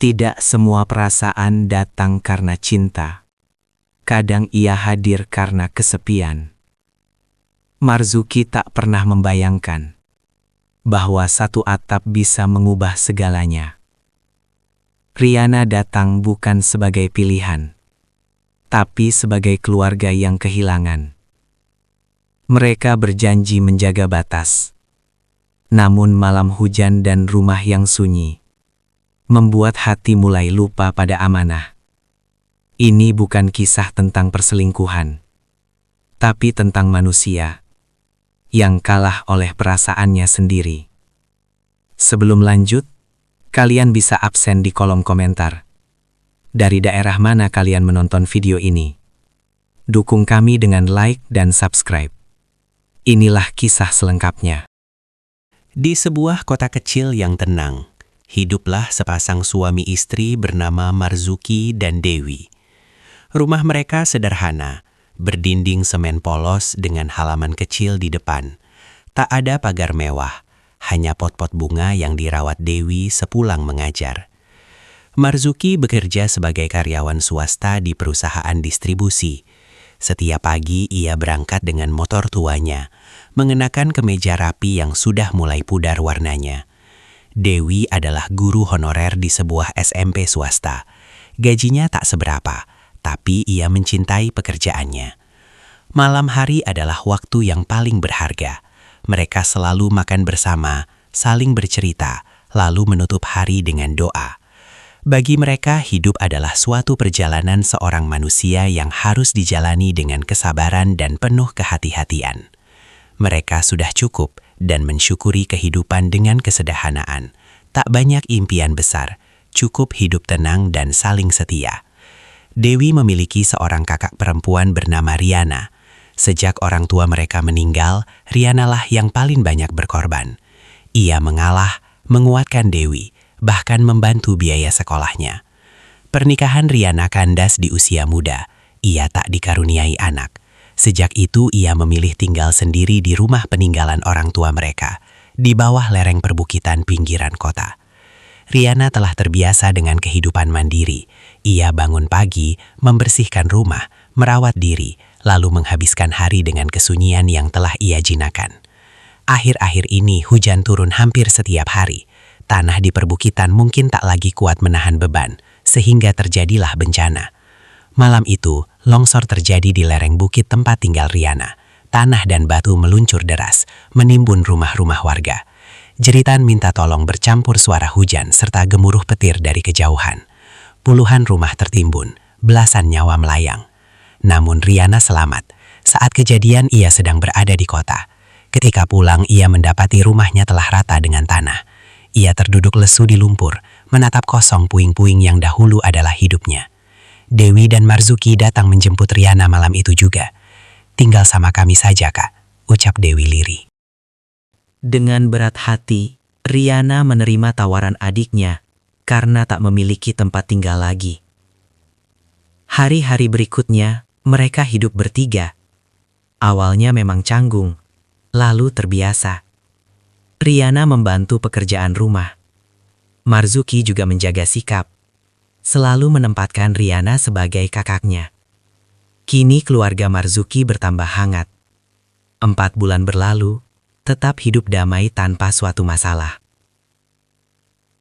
Tidak semua perasaan datang karena cinta. Kadang ia hadir karena kesepian. Marzuki tak pernah membayangkan bahwa satu atap bisa mengubah segalanya. Riana datang bukan sebagai pilihan, tapi sebagai keluarga yang kehilangan. Mereka berjanji menjaga batas. Namun malam hujan dan rumah yang sunyi membuat hati mulai lupa pada amanah. Ini bukan kisah tentang perselingkuhan, tapi tentang manusia yang kalah oleh perasaannya sendiri. Sebelum lanjut, kalian bisa absen di kolom komentar. Dari daerah mana kalian menonton video ini? Dukung kami dengan like dan subscribe. Inilah kisah selengkapnya. Di sebuah kota kecil yang tenang, hiduplah sepasang suami istri bernama Marzuki dan Dewi. Rumah mereka sederhana, berdinding semen polos dengan halaman kecil di depan. Tak ada pagar mewah, hanya pot-pot bunga yang dirawat Dewi sepulang mengajar. Marzuki bekerja sebagai karyawan swasta di perusahaan distribusi. Setiap pagi ia berangkat dengan motor tuanya, mengenakan kemeja rapi yang sudah mulai pudar warnanya. Dewi adalah guru honorer di sebuah SMP swasta. Gajinya tak seberapa, tapi ia mencintai pekerjaannya. Malam hari adalah waktu yang paling berharga. Mereka selalu makan bersama, saling bercerita, lalu menutup hari dengan doa. Bagi mereka, hidup adalah suatu perjalanan seorang manusia yang harus dijalani dengan kesabaran dan penuh kehati-hatian. Mereka sudah cukup dan mensyukuri kehidupan dengan kesederhanaan. Tak banyak impian besar, cukup hidup tenang dan saling setia. Dewi memiliki seorang kakak perempuan bernama Riana. Sejak orang tua mereka meninggal, Riana lah yang paling banyak berkorban. Ia mengalah, menguatkan Dewi, bahkan membantu biaya sekolahnya. Pernikahan Riana kandas di usia muda. Ia tak dikaruniai anak. Sejak itu ia memilih tinggal sendiri di rumah peninggalan orang tua mereka, di bawah lereng perbukitan pinggiran kota. Riana telah terbiasa dengan kehidupan mandiri. Ia bangun pagi, membersihkan rumah, merawat diri, lalu menghabiskan hari dengan kesunyian yang telah ia jinakan. Akhir-akhir ini hujan turun hampir setiap hari. Tanah di perbukitan mungkin tak lagi kuat menahan beban, sehingga terjadilah bencana. Malam itu, longsor terjadi di lereng bukit tempat tinggal Riana. Tanah dan batu meluncur deras, menimbun rumah-rumah warga. Jeritan minta tolong bercampur suara hujan serta gemuruh petir dari kejauhan. Puluhan rumah tertimbun, belasan nyawa melayang. Namun Riana selamat. Saat kejadian ia sedang berada di kota. Ketika pulang ia mendapati rumahnya telah rata dengan tanah. Ia terduduk lesu di lumpur, menatap kosong puing-puing yang dahulu adalah hidupnya. Dewi dan Marzuki datang menjemput Riana malam itu juga. "Tinggal sama kami saja, Kak," ucap Dewi lirih. Dengan berat hati, Riana menerima tawaran adiknya karena tak memiliki tempat tinggal lagi. Hari-hari berikutnya, mereka hidup bertiga. Awalnya memang canggung, lalu terbiasa. Riana membantu pekerjaan rumah. Marzuki juga menjaga sikap, selalu menempatkan Riana sebagai kakaknya. Kini keluarga Marzuki bertambah hangat. 4 bulan berlalu, tetap hidup damai tanpa suatu masalah.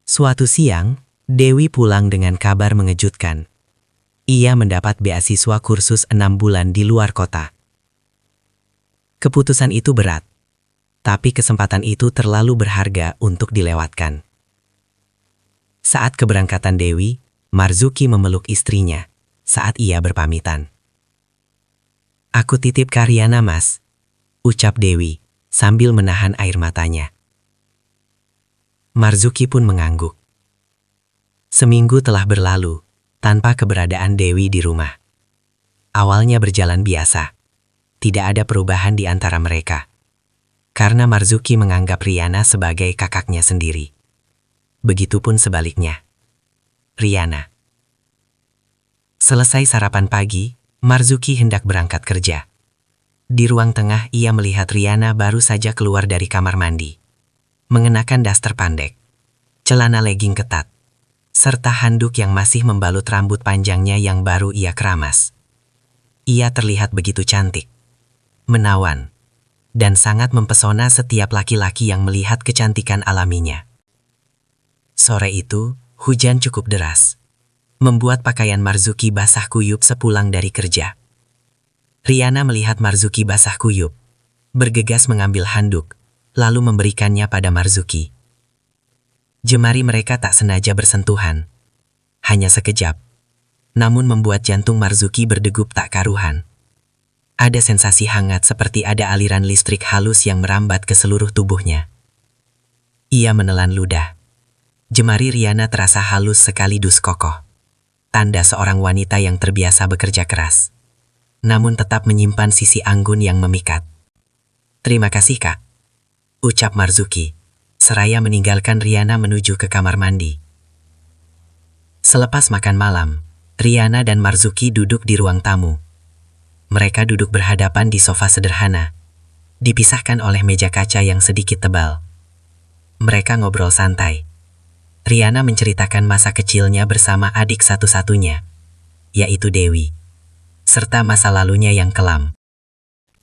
Suatu siang, Dewi pulang dengan kabar mengejutkan. Ia mendapat beasiswa kursus 6 bulan di luar kota. Keputusan itu berat, tapi kesempatan itu terlalu berharga untuk dilewatkan. Saat keberangkatan Dewi, Marzuki memeluk istrinya saat ia berpamitan. "Aku titip ke Riana, Mas," ucap Dewi sambil menahan air matanya. Marzuki pun mengangguk. Seminggu telah berlalu tanpa keberadaan Dewi di rumah. Awalnya berjalan biasa, tidak ada perubahan di antara mereka. Karena Marzuki menganggap Riana sebagai kakaknya sendiri. Begitupun sebaliknya. Riana. Selesai sarapan pagi, Marzuki hendak berangkat kerja. Di ruang tengah ia melihat Riana baru saja keluar dari kamar mandi. Mengenakan daster pendek, celana legging ketat, serta handuk yang masih membalut rambut panjangnya yang baru ia keramas. Ia terlihat begitu cantik, menawan, dan sangat mempesona setiap laki-laki yang melihat kecantikan alaminya. Sore itu, hujan cukup deras, membuat pakaian Marzuki basah kuyup sepulang dari kerja. Riana melihat Marzuki basah kuyup, bergegas mengambil handuk, lalu memberikannya pada Marzuki. Jemari mereka tak sengaja bersentuhan, hanya sekejap, namun membuat jantung Marzuki berdegup tak karuhan. Ada sensasi hangat seperti ada aliran listrik halus yang merambat ke seluruh tubuhnya. Ia menelan ludah. Jemari Riana terasa halus sekaligus kokoh, tanda seorang wanita yang terbiasa bekerja keras, namun tetap menyimpan sisi anggun yang memikat. "Terima kasih, Kak," ucap Marzuki, seraya meninggalkan Riana menuju ke kamar mandi. Selepas makan malam, Riana dan Marzuki duduk di ruang tamu. Mereka duduk berhadapan di sofa sederhana, dipisahkan oleh meja kaca yang sedikit tebal. Mereka ngobrol santai. Riana menceritakan masa kecilnya bersama adik satu-satunya, yaitu Dewi, serta masa lalunya yang kelam.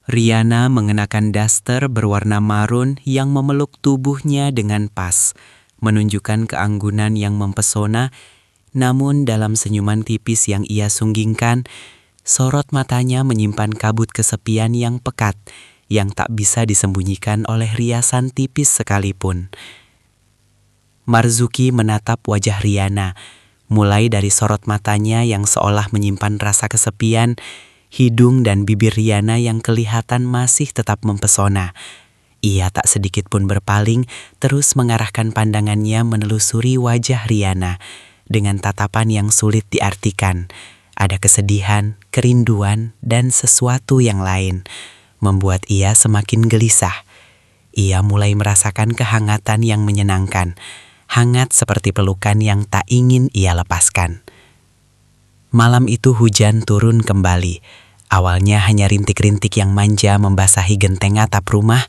Riana mengenakan daster berwarna marun yang memeluk tubuhnya dengan pas, menunjukkan keanggunan yang mempesona, namun dalam senyuman tipis yang ia sunggingkan, sorot matanya menyimpan kabut kesepian yang pekat, yang tak bisa disembunyikan oleh riasan tipis sekalipun. Marzuki menatap wajah Riana, mulai dari sorot matanya yang seolah menyimpan rasa kesepian, hidung dan bibir Riana yang kelihatan masih tetap mempesona. Ia tak sedikit pun berpaling, terus mengarahkan pandangannya menelusuri wajah Riana dengan tatapan yang sulit diartikan. Ada kesedihan, kerinduan, dan sesuatu yang lain, membuat ia semakin gelisah. Ia mulai merasakan kehangatan yang menyenangkan, hangat seperti pelukan yang tak ingin ia lepaskan. Malam itu hujan turun kembali. Awalnya hanya rintik-rintik yang manja membasahi genteng atap rumah,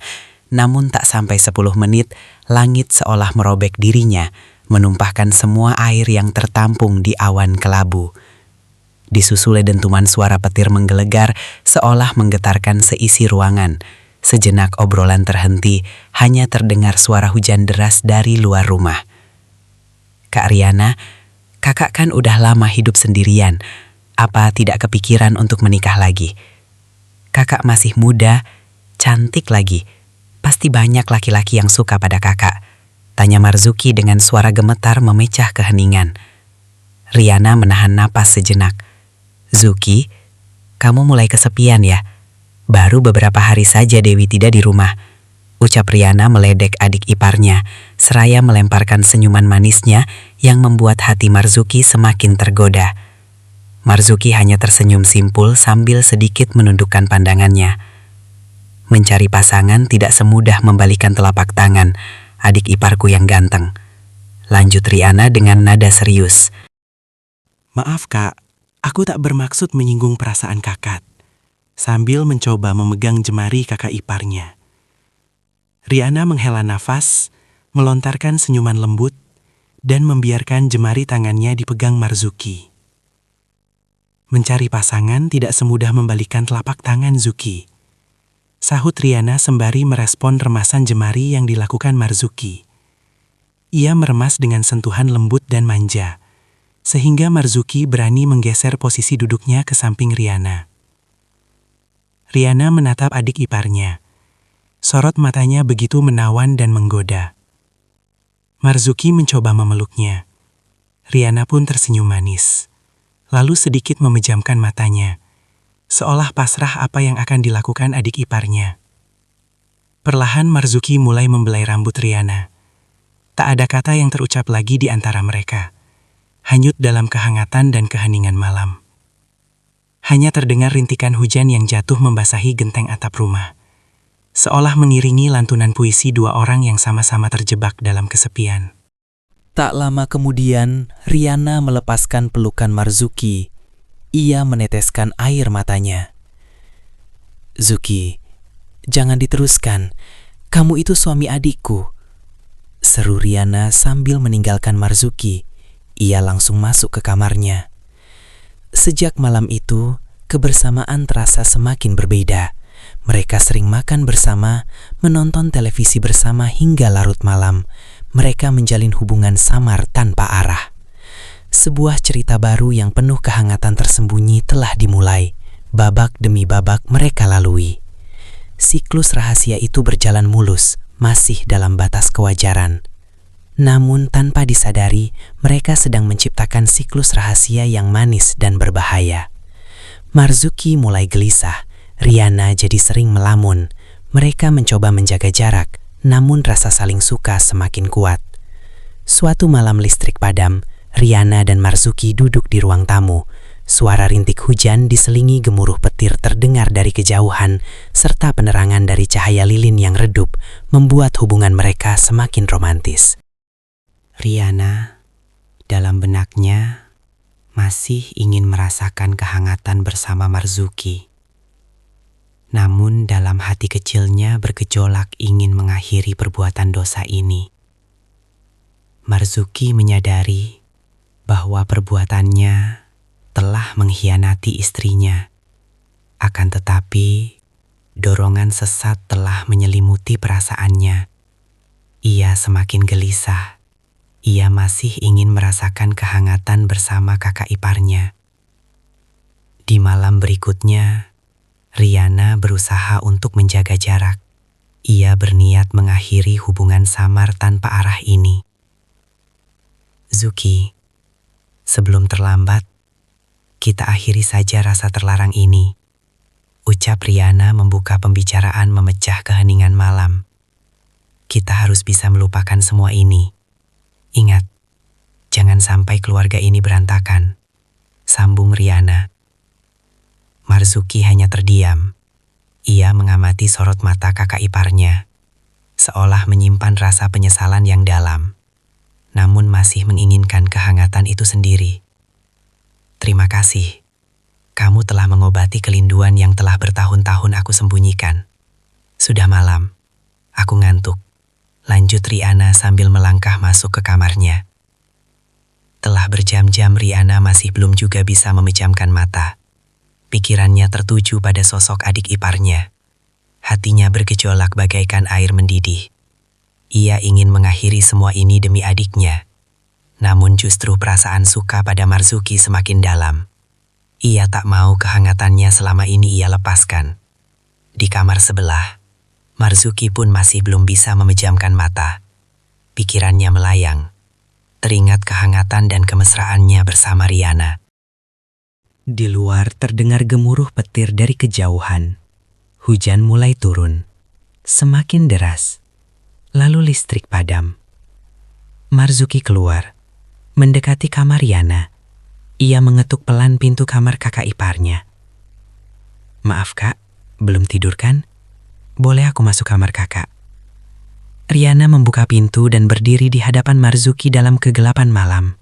namun tak sampai 10 menit, langit seolah merobek dirinya, menumpahkan semua air yang tertampung di awan kelabu. Disusul dentuman suara petir menggelegar, seolah menggetarkan seisi ruangan. Sejenak obrolan terhenti, hanya terdengar suara hujan deras dari luar rumah. "Kak Riana, kakak kan udah lama hidup sendirian. Apa tidak kepikiran untuk menikah lagi? Kakak masih muda, cantik lagi. Pasti banyak laki-laki yang suka pada kakak," tanya Marzuki dengan suara gemetar memecah keheningan. Riana menahan napas sejenak. "Zuki, kamu mulai kesepian ya? Baru beberapa hari saja Dewi tidak di rumah," ucap Riana meledek adik iparnya, seraya melemparkan senyuman manisnya yang membuat hati Marzuki semakin tergoda. Marzuki hanya tersenyum simpul sambil sedikit menundukkan pandangannya. "Mencari pasangan tidak semudah membalikan telapak tangan, adik iparku yang ganteng," lanjut Riana dengan nada serius. "Maaf kak, aku tak bermaksud menyinggung perasaan kakak," sambil mencoba memegang jemari kakak iparnya. Riana menghela nafas, melontarkan senyuman lembut, dan membiarkan jemari tangannya dipegang Marzuki. "Mencari pasangan tidak semudah membalikan telapak tangan, Zuki," sahut Riana sembari merespon remasan jemari yang dilakukan Marzuki. Ia meremas dengan sentuhan lembut dan manja, sehingga Marzuki berani menggeser posisi duduknya ke samping Riana. Riana menatap adik iparnya. Sorot matanya begitu menawan dan menggoda. Marzuki mencoba memeluknya. Riana pun tersenyum manis, lalu sedikit memejamkan matanya, seolah pasrah apa yang akan dilakukan adik iparnya. Perlahan Marzuki mulai membelai rambut Riana. Tak ada kata yang terucap lagi di antara mereka, hanyut dalam kehangatan dan keheningan malam. Hanya terdengar rintikan hujan yang jatuh membasahi genteng atap rumah, seolah mengiringi lantunan puisi dua orang yang sama-sama terjebak dalam kesepian. Tak lama kemudian, Riana melepaskan pelukan Marzuki. Ia meneteskan air matanya. "Zuki, jangan diteruskan. Kamu itu suami adikku," seru Riana sambil meninggalkan Marzuki. ia langsung masuk ke kamarnya. Sejak malam itu, kebersamaan terasa semakin berbeda. Mereka sering makan bersama, menonton televisi bersama hingga larut malam. Mereka menjalin hubungan samar tanpa arah. Sebuah cerita baru yang penuh kehangatan tersembunyi telah dimulai. Babak demi babak mereka lalui. Siklus rahasia itu berjalan mulus, masih dalam batas kewajaran. Namun tanpa disadari, mereka sedang menciptakan siklus rahasia yang manis dan berbahaya. Marzuki mulai gelisah, Riana jadi sering melamun. Mereka mencoba menjaga jarak, namun rasa saling suka semakin kuat. Suatu malam listrik padam, Riana dan Marzuki duduk di ruang tamu. Suara rintik hujan diselingi gemuruh petir terdengar dari kejauhan, serta penerangan dari cahaya lilin yang redup membuat hubungan mereka semakin romantis. Riana, dalam benaknya, masih ingin merasakan kehangatan bersama Marzuki. Namun dalam hati kecilnya bergejolak ingin mengakhiri perbuatan dosa ini. Marzuki menyadari bahwa perbuatannya telah mengkhianati istrinya. Akan tetapi, dorongan sesat telah menyelimuti perasaannya. Ia semakin gelisah. Ia masih ingin merasakan kehangatan bersama kakak iparnya. Di malam berikutnya, Riana berusaha untuk menjaga jarak. Ia berniat mengakhiri hubungan samar tanpa arah ini. Zuki, sebelum terlambat, kita akhiri saja rasa terlarang ini. Ucap Riana membuka pembicaraan memecah keheningan malam. Kita harus bisa melupakan semua ini. Ingat, jangan sampai keluarga ini berantakan, sambung Riana. Marzuki hanya terdiam. Ia mengamati sorot mata kakak iparnya, seolah menyimpan rasa penyesalan yang dalam, namun masih menginginkan kehangatan itu sendiri. Terima kasih. Kamu telah mengobati kelinduan yang telah bertahun-tahun aku sembunyikan. Sudah malam. Aku ngantuk. Lanjut Riana sambil melangkah masuk ke kamarnya. Telah berjam-jam Riana masih belum juga bisa memejamkan mata. Pikirannya tertuju pada sosok adik iparnya. Hatinya bergejolak bagaikan air mendidih. Ia ingin mengakhiri semua ini demi adiknya. Namun justru perasaan suka pada Marzuki semakin dalam. Ia tak mau kehangatannya selama ini ia lepaskan. Di kamar sebelah, Marzuki pun masih belum bisa memejamkan mata. Pikirannya melayang. Teringat kehangatan dan kemesraannya bersama Riana. Di luar terdengar gemuruh petir dari kejauhan. Hujan mulai turun. Semakin deras. Lalu listrik padam. Marzuki keluar. Mendekati kamar Riana. Ia mengetuk pelan pintu kamar kakak iparnya. Maaf kak, belum tidur kan? Boleh aku masuk kamar kakak? Riana membuka pintu dan berdiri di hadapan Marzuki dalam kegelapan malam.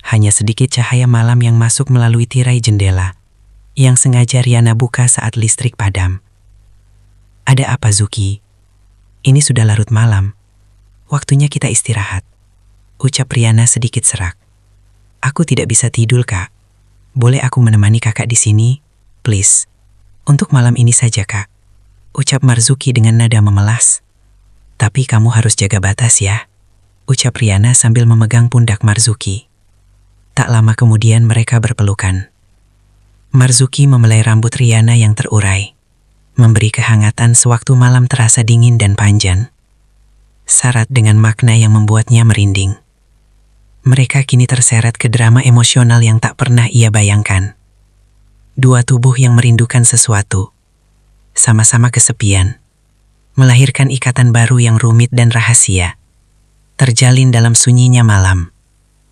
Hanya sedikit cahaya malam yang masuk melalui tirai jendela, yang sengaja Riana buka saat listrik padam. Ada apa Zuki? Ini sudah larut malam. Waktunya kita istirahat. Ucap Riana sedikit serak. Aku tidak bisa tidur kak. Boleh aku menemani kakak di sini? Please. Untuk malam ini saja kak. Ucap Marzuki dengan nada memelas. Tapi kamu harus jaga batas ya. Ucap Riana sambil memegang pundak Marzuki. Tak lama kemudian mereka berpelukan. Marzuki membelai rambut Riana yang terurai. Memberi kehangatan sewaktu malam terasa dingin dan panjang. Syarat dengan makna yang membuatnya merinding. Mereka kini terseret ke drama emosional yang tak pernah ia bayangkan. Dua tubuh yang merindukan sesuatu. Sama-sama kesepian, melahirkan ikatan baru yang rumit dan rahasia. Terjalin dalam sunyinya malam,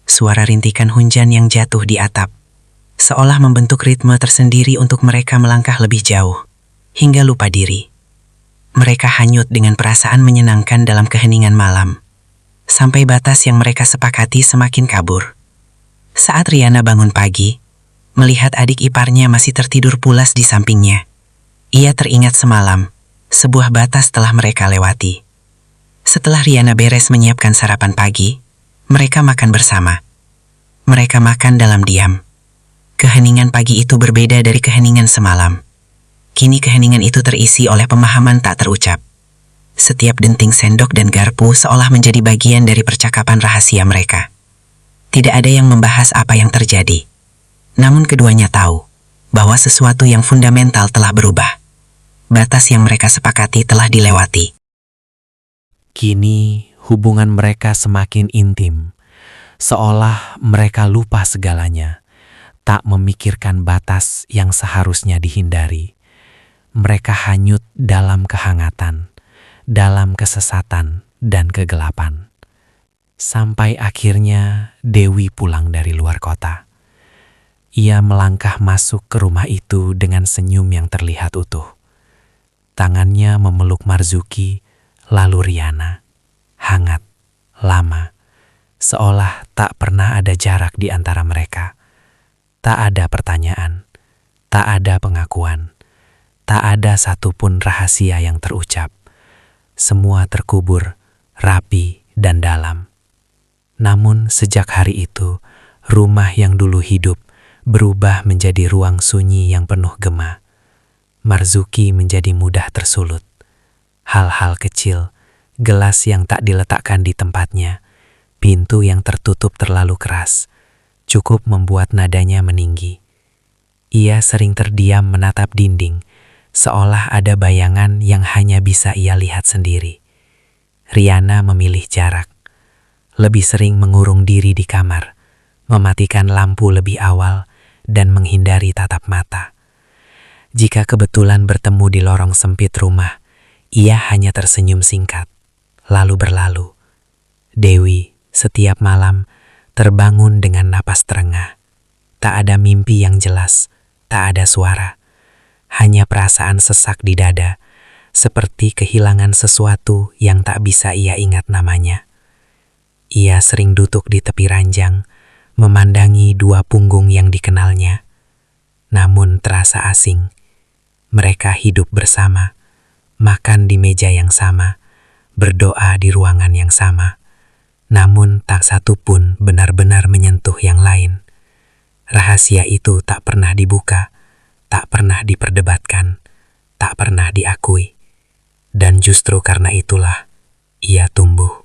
suara rintikan hujan yang jatuh di atap, seolah membentuk ritme tersendiri untuk mereka melangkah lebih jauh, hingga lupa diri. Mereka hanyut dengan perasaan menyenangkan dalam keheningan malam, sampai batas yang mereka sepakati semakin kabur. Saat Riana bangun pagi, melihat adik iparnya masih tertidur pulas di sampingnya. Ia teringat semalam, sebuah batas telah mereka lewati. Setelah Riana beres menyiapkan sarapan pagi, mereka makan bersama. Mereka makan dalam diam. Keheningan pagi itu berbeda dari keheningan semalam. Kini keheningan itu terisi oleh pemahaman tak terucap. Setiap denting sendok dan garpu seolah menjadi bagian dari percakapan rahasia mereka. Tidak ada yang membahas apa yang terjadi. Namun keduanya tahu bahwa sesuatu yang fundamental telah berubah. Batas yang mereka sepakati telah dilewati. Kini hubungan mereka semakin intim, seolah mereka lupa segalanya, tak memikirkan batas yang seharusnya dihindari. Mereka hanyut dalam kehangatan, dalam kesesatan dan kegelapan. Sampai akhirnya Dewi pulang dari luar kota. Ia melangkah masuk ke rumah itu dengan senyum yang terlihat utuh. Tangannya memeluk Marzuki, lalu Riana. Hangat, lama, seolah tak pernah ada jarak di antara mereka. Tak ada pertanyaan, tak ada pengakuan, tak ada satupun rahasia yang terucap. Semua terkubur, rapi dan dalam. Namun sejak hari itu, rumah yang dulu hidup berubah menjadi ruang sunyi yang penuh gema. Marzuki menjadi mudah tersulut. Hal-hal kecil, gelas yang tak diletakkan di tempatnya, pintu yang tertutup terlalu keras, cukup membuat nadanya meninggi. Ia sering terdiam menatap dinding, seolah ada bayangan yang hanya bisa ia lihat sendiri. Riana memilih jarak, lebih sering mengurung diri di kamar, mematikan lampu lebih awal, dan menghindari tatap mata. Jika kebetulan bertemu di lorong sempit rumah, ia hanya tersenyum singkat, lalu berlalu. Dewi setiap malam terbangun dengan napas terengah. Tak ada mimpi yang jelas, tak ada suara. Hanya perasaan sesak di dada, seperti kehilangan sesuatu yang tak bisa ia ingat namanya. Ia sering duduk di tepi ranjang, memandangi dua punggung yang dikenalnya. Namun terasa asing. Mereka hidup bersama, makan di meja yang sama, berdoa di ruangan yang sama. Namun tak satu pun benar-benar menyentuh yang lain. Rahasia itu tak pernah dibuka, tak pernah diperdebatkan, tak pernah diakui. Dan justru karena itulah, ia tumbuh,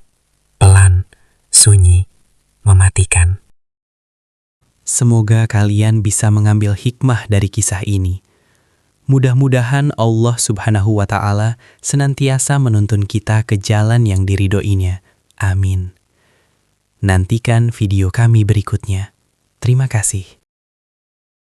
pelan, sunyi, mematikan. Semoga kalian bisa mengambil hikmah dari kisah ini. Mudah-mudahan Allah Subhanahu wa Ta'ala senantiasa menuntun kita ke jalan yang diridhoinya. Amin. Nantikan video kami berikutnya. Terima kasih.